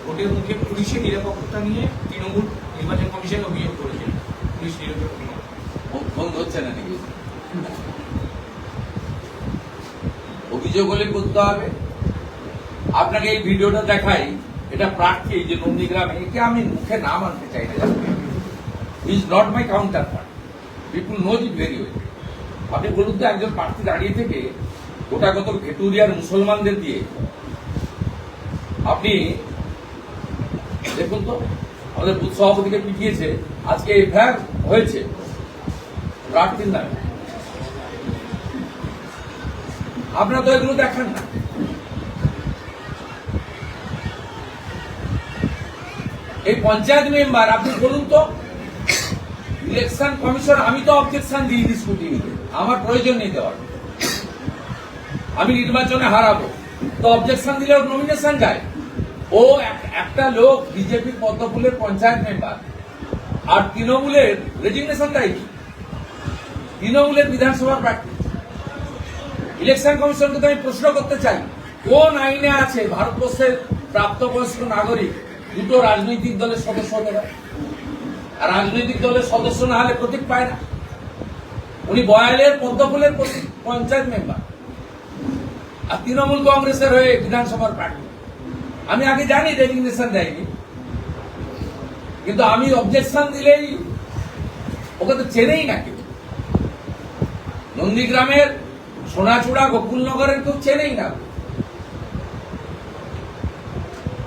ওটের মুখে পুলিশের নিরাপত্তা নিয়ে নিরাপত্তা নিয়ে তৃণমূল নির্বাচন কমিশন অভিযোগ করেছে পুলিশ নিরাপত্তা বন্ধ হচ্ছে না নাকি? অভিযোগ হলে করতে হবে। আপনাকে এই ভিডিওটা দেখাই, এটা প্রার্থী যে নন্দীগ্রামে, একে আমি মুখে নাম আনতে চাই না, is not my counter part, people knows it very well. আপনি বলুন তো, একজন প্রার্থী দাঁড়িয়ে থেকে গোটাগত ভেটুরিয়ার মুসলমানদের দিয়ে, আপনি দেখুন তো, আমাদের বুথ সভাপতিকে পিটিয়েছে, আজকে এফআইআর হয়েছে প্রার্থীর নামে। আপনারা তো এগুলো দেখেন না। এই পঞ্চায়েত মেম্বার, আপনি বলুন তো, ইলেকশন কমিশন, আমি তো অবজেকশন দিইনি স্কুটিনিতে, আমার প্রয়োজন নেই দেওয়ার, আমি নির্বাচনে হারাবো, তো অবজেকশন দিলে ওর নমিনেশন যায়। ও একটা লোক বিজেপি পদ্মফুলের পঞ্চায়েত মেম্বার, আর তৃণমূলের রেজিগনেশন দেয়নি, তৃণমূলের বিধানসভার প্রার্থী। ইলেকশন কমিশনকে তো আমি প্রশ্ন করতে চাই, কোন আইনে আছে ভারতবর্ষের প্রাপ্তবয়স্ক নাগরিক দুটো রাজনৈতিক দলের সদস্য হতে পারে? আর রাজনৈতিক দলের সদস্য না হলে প্রতীক পায় না। উনি বয়ালের পদ্মফুলের পঞ্চায়েত মেম্বার, আর তৃণমূল কংগ্রেসের হয়ে বিধানসভার প্রার্থী। আমি আগে জানি রেজিগনেশন দেয়নি, কিন্তু আমি অবজেকশন দিলেই ওকে তো চেনেই না কেউ। নন্দীগ্রামের সোনাচূড়া গোকুলনগরের কেউ চেনেই না।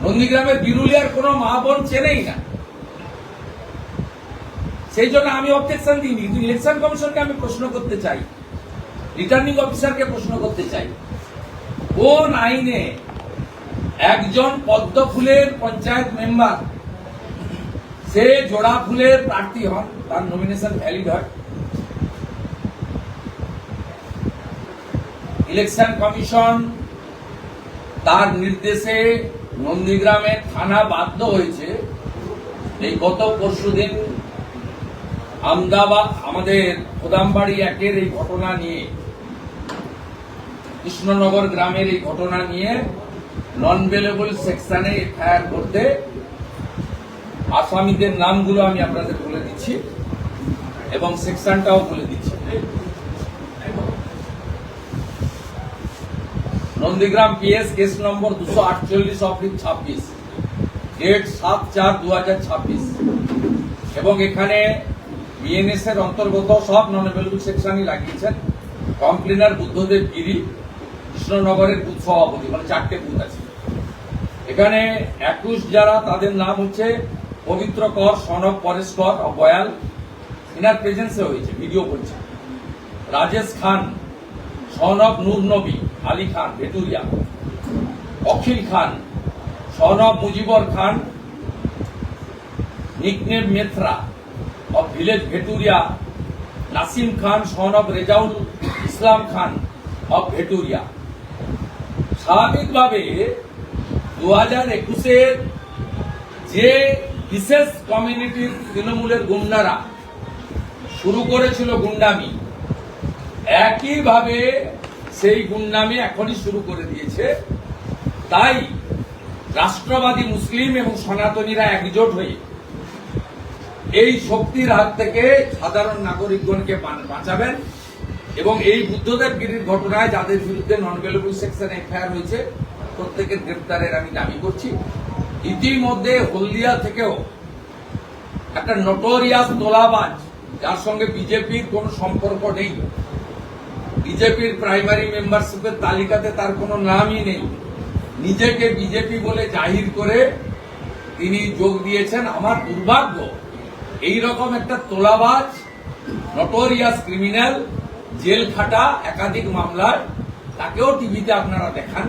নন্দীগ্রামের বিরুলিয়ার কোন মা বোন চেনেই না। সেই জন্য আমি অবজেকশন দিইনি, কিন্তু ইলেকশন কমিশনকে আমি প্রশ্ন করতে চাই, রিটার্নিং অফিসারকে প্রশ্ন করতে চাই, কোন আইনে একজন পদ্মফুলের পঞ্চায়েত মেম্বার সে জোড়া ফুলের প্রার্থী হন, তার নমিনেশন ভ্যালিড হয়? ইলেকশন কমিশন তার নির্দেশে নন্দীগ্রামের থানা বাধ্য হয়েছে। এই গত পরশুদিন আমদাবাদ আমাদের কোদামবাড়ি একের এই ঘটনা নিয়ে, কৃষ্ণনগর গ্রামের এই ঘটনা নিয়ে নন বেলেবল সেকশনে এফআইআর করতে আসামিদের নামগুলো আমি আপনাদের বলে দিচ্ছি এবং সেকশনটাও বলে দিচ্ছি। Nandigram PS case number 248/26, date 7/4/2026, এবং এখানে বিএনএস এর অন্তর্গত সব নন অ্যাভেলেবল সেকশনই লাগিয়েছেন। কমপ্লেনার বুদ্ধদেব গিরি, কৃষ্ণনগরের বুথ সভাপতি, মানে 4টে বুথ আছে এখানে। 21 যারা, তাদের নাম হচ্ছে পবিত্র কর, সনক পরেশ কর বয়াল, ইনার প্রেজেন্সে হয়েছে, ভিডিও করছে। রাজেশ খান, সনক নূর নবী আলী খান ভেটুরিয়া, অখিল খান, সনক Mujibar Khan nickname Methra of village Bheturia, Nasim Khan সনক রেজাউল ইসলাম খান অফ ভেটুরিয়া। স্বাভাবিকভাবে 2021-এর যে বিশেষ কমিউনিটির তৃণমূলের গুন্ডারা শুরু করেছিল গুন্ডামি, একইভাবে সেই গুন্ডামি এখনই শুরু করে দিয়েছে। তাই রাষ্ট্রবাদী মুসলিম এবং সনাতনীরা একজোট হয়ে এই শক্তির হাত থেকে সাধারণ নাগরিকগণকে বাঁচাবেন, এবং এই বুদ্ধদেব গিরির ঘটনায় যাদের বিরুদ্ধে নন বেলেবল সেকশনে এফআইআর হয়েছে প্রত্যেকের গ্রেপ্তারের আমি দাবি করছি। ইতিমধ্যে হলদিয়া থেকেও একটা নোটোরিয়াস তোলাবাজ, যার সঙ্গে বিজেপির কোন সম্পর্ক নেই, বিজেপির প্রাইমারি মেম্বারশিপের তালিকাতে তার কোনো নামই নেই, নিজেকে বিজেপি বলে জাহির করে তিনি যোগ দিয়েছেন। আমার দুর্ভাগ্য, এইরকম একটা তোলাবাজ, নোটোরিয়াস ক্রিমিনাল, জেল খাটা একাধিক মামলায়, তাকেও টিভিতে আপনারা দেখান,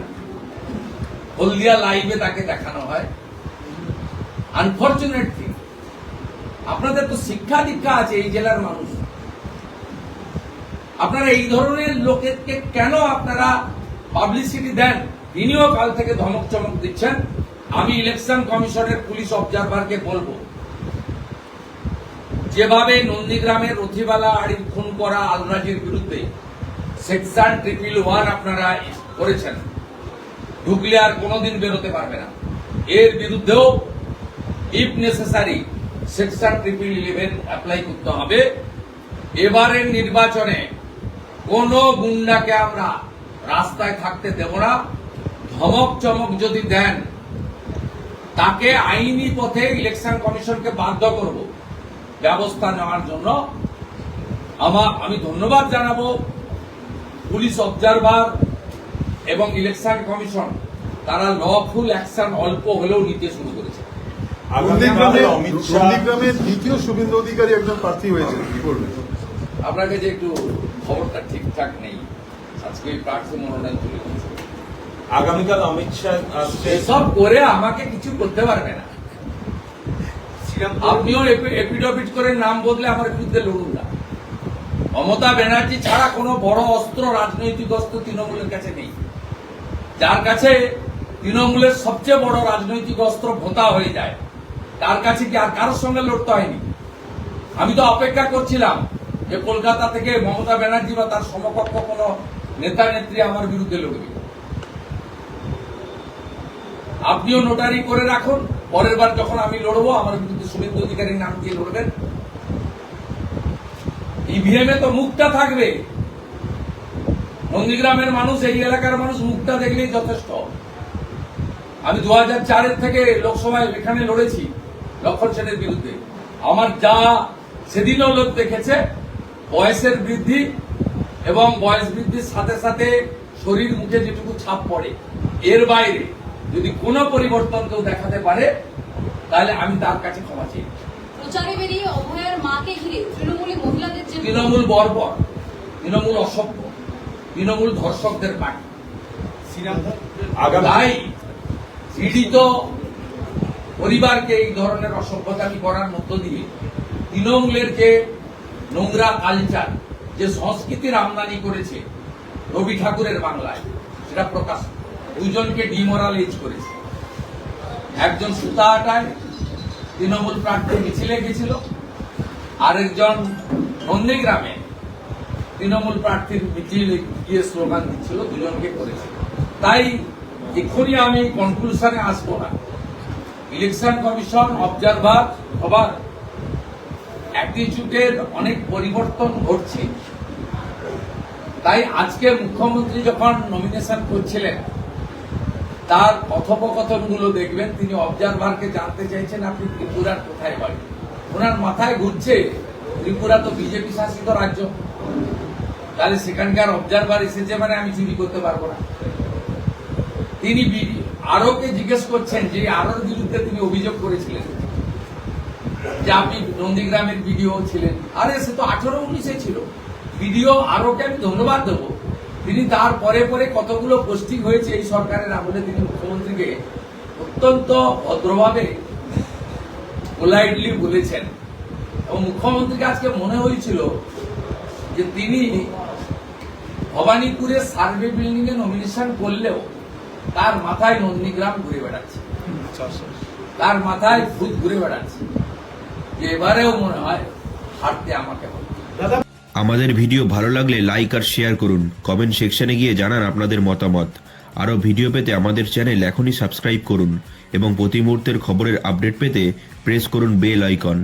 হলদিয়া লাইভে তাকে দেখানো হয়। আনফরচুনেট থিং, আপনাদের তো শিক্ষা দীক্ষা আছে এই জেলার মানুষ, আপনারা এই ধরনের লোকেরকে কেন আপনারা পাবলিসিটি দেন? তিনিও কাল থেকে ধমক চমক দিচ্ছেন। আমি ইলেকশন কমিশনের পুলিশ অবজারভারকে বলবো, যেভাবে নন্দীগ্রামের রথিবালা আড়ির খুন করা আলরাজির বিরুদ্ধে সেকশন 111 আপনারা করেছেন, ঢুকলে আর কোনোদিন বেরোতে পারবে না। এর বিরুদ্ধেও ইফ নেসেসারি সেকশন 1111 অ্যাপ্লাই করতে হবে। এবারের নির্বাচনে কোন গুন্ডাকে আমরা রাস্তায় থাকতে দেব না। ধমক চমক যদি দেন তাকে আইনি পথে ইলেকশন কমিশনকে বাধ্য করব ব্যবস্থা নেওয়ার জন্য। আমি ধন্যবাদ জানাবো পুলিশ অবজারভার এবং ইলেকশন কমিশন, তারা লফুল অ্যাকশন অল্প হলেও নিতে শুরু করেছে। নন্দীগ্রামের দ্বিতীয় শুভেন্দু অধিকারী একজন প্রার্থী হয়েছে, কি বলবেন? আপনাকে যে একটু খবরটা ঠিকঠাক নেই, আজকে ওই প্রার্থী মনোনয়ন তুলে দিয়েছে। আগামীকাল অমিত শাহ আসছে। এসব করে আমাকে কিছু করতে পারবে না। শ্রীরামপুর আপনিও এপিডোপিট করে নাম বদলে আমার বিরুদ্ধে লড়ুন না। মমতা ব্যানার্জি ছাড়া কোনো বড় অস্ত্র, রাজনৈতিক অস্ত্র তৃণমূলের কাছে নেই। যার কাছে তৃণমূলের সবচেয়ে বড় রাজনৈতিক অস্ত্র ভোতা হয়ে যায়, তার কাছে কি আর কারোর সঙ্গে লড়তে হয়নি। আমি তো অপেক্ষা করছিলাম যে কলকাতা থেকে মমতা ব্যানার্জি বা তার সমকক্ষ কোন নেতা নেত্রী আমার বিরুদ্ধে লড়বে। আপনিও নোটারি করে রাখুন, পরের বার যখন আমি লড়বো আমার বিরুদ্ধে শুভেন্দু অধিকারীর নাম দিয়ে লড়বেন। ইভিএম এ তো মুখটা থাকবে। নন্দীগ্রামের মানুষ, এই এলাকার মানুষ মুখটা দেখলেই যথেষ্ট। আমি 2004 থেকে লোকসভায় এখানে লড়েছি লক্ষণ সেনের বিরুদ্ধে। আমার যা সেদিনও লোক দেখেছে, বয়সের বৃদ্ধি এবং বয়স বৃদ্ধির সাথে সাথে শরীর মুখে যেটুকু ছাপ পড়ে, এর বাইরে যদি কোনো পরিবর্তন কেউ দেখাতে পারে তাহলে আমি তার কাছে ক্ষমা চাই। প্রচারে বেরিয়ে অভয়ার মাকে ঘিরে তৃণমূলী মহিলাদের যে তৃণমূল বর্বর, তৃণমূল অসভ্য, তৃণমূল ধর্ষকদের পার্টি। শ্রীরামপুর তাই পীড়িত পরিবারকে এই ধরনের অসভ্যতামি করার মধ্য দিয়ে তৃণমূলের যে নোংরা কালচার, যে সংস্কৃতির আমদানি করেছে রবি ঠাকুরের বাংলায়, সেটা প্রকাশ। দুজনকে ডিমোরালাইজ করেছে। একজন সুতাহাটায় তৃণমূল প্রার্থী মিছিলে গেছিল, আরেকজন নন্দীগ্রামে তৃণমূল প্রার্থীর মিছিলে গিয়ে স্লোগান দিচ্ছিল। দুজনকে করেছে। তাই এক্ষুনি আমি কনক্লুশনে আসবো না। ইলেকশন কমিশন, অবজারভার সবার অ্যাটিটিউডের অনেক পরিবর্তন ঘটছে। তাই আজকে মুখ্যমন্ত্রী যখন নমিনেশন করছিলেন, তার কথোপকথনগুলো দেখবেন। তিনি অবজারভারকে জানতে চাইছেন আপনি ত্রিপুরার কোথায় বাড়ি। ওনার মাথায় ঘুরছে ত্রিপুরা তো বিজেপি শাসিত রাজ্য, তাহলে সেখানকার অবজারভার এসেছে মানে আমি চুরি করতে পারবো না। তিনি আরোকে জিজ্ঞেস করছেন যে আরোর বিরুদ্ধে তিনি অভিযোগ করেছিলেন যে আপনি নন্দীগ্রামের ভিডিও ছিলেন। আরে সে তো 18-19 ছিল ভিডিও। আরোকে আমি ধন্যবাদ দেবো, তিনি তার পরে পরে কতগুলো পোস্টিং হয়েছে এই সরকারের আমলে। তিনি মুখ্যমন্ত্রীকে অত্যন্ত ভদ্রভাবে পোলাইটলি বলেছেন এবং মুখ্যমন্ত্রীকে আজকে মনে হয়েছিল যে তিনি ভবানীপুরের সার্ভে বিল্ডিং এ নমিনেশন করলেও তার মাথায় নন্দীগ্রাম ঘুরে বেড়াচ্ছে, তার মাথায় ভূত ঘুরে বেড়াচ্ছে। যে এবারেও মনে হয় হারতে আমাকে হবে। আমাদের ভিডিও ভালো লাগলে লাইক আর শেয়ার করুন, কমেন্ট সেকশনে গিয়ে জানান আপনাদের মতামত। আরও ভিডিও পেতে আমাদের চ্যানেল এখনই সাবস্ক্রাইব করুন এবং প্রতি মুহূর্তের খবরের আপডেট পেতে প্রেস করুন বেল আইকন।